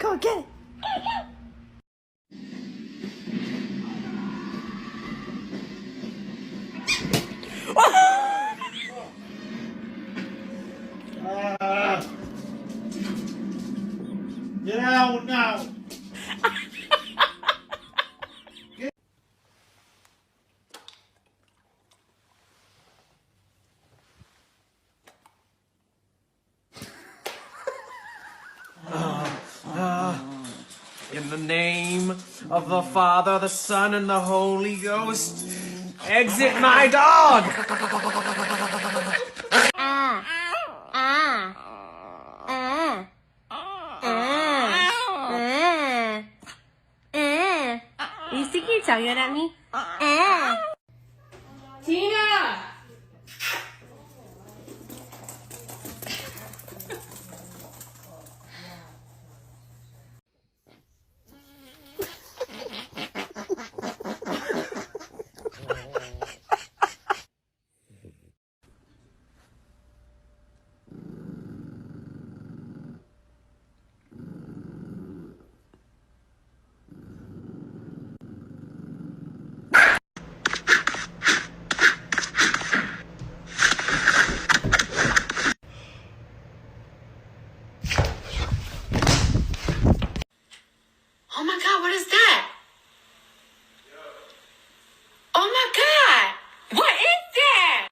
Come on, get it. Get out now! In the name of the Father, the Son, and the Holy Ghost, exit my dog! You sticking your tongue out at me? Tina! Oh my God, what is that? Oh my God, what is that?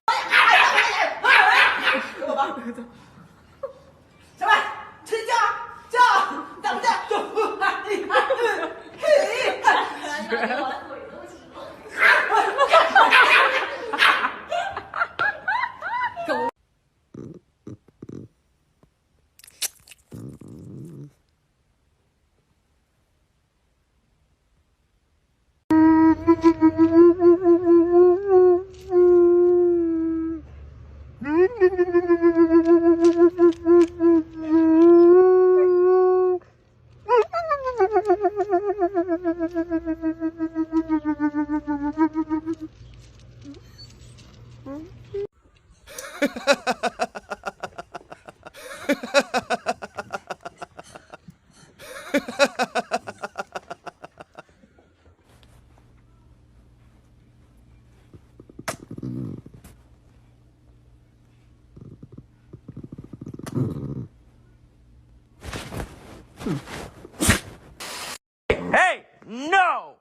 Hey! No!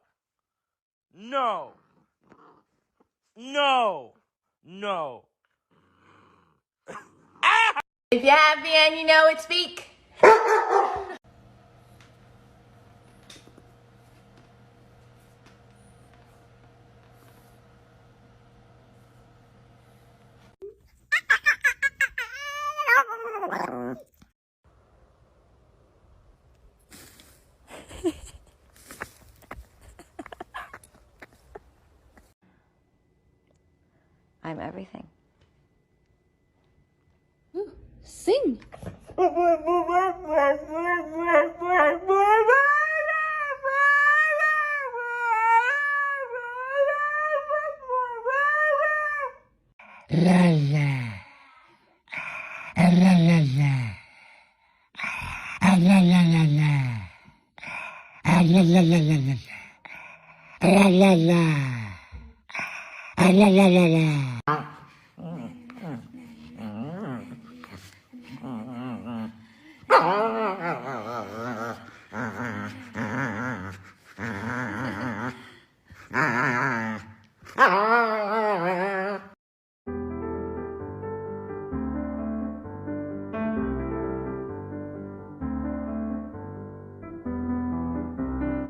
No! No! No! If you're happy and you know it, speak. I'm everything. Sing! La la. La la la. La la la la. La la la la la. La la la. La la la la. Ah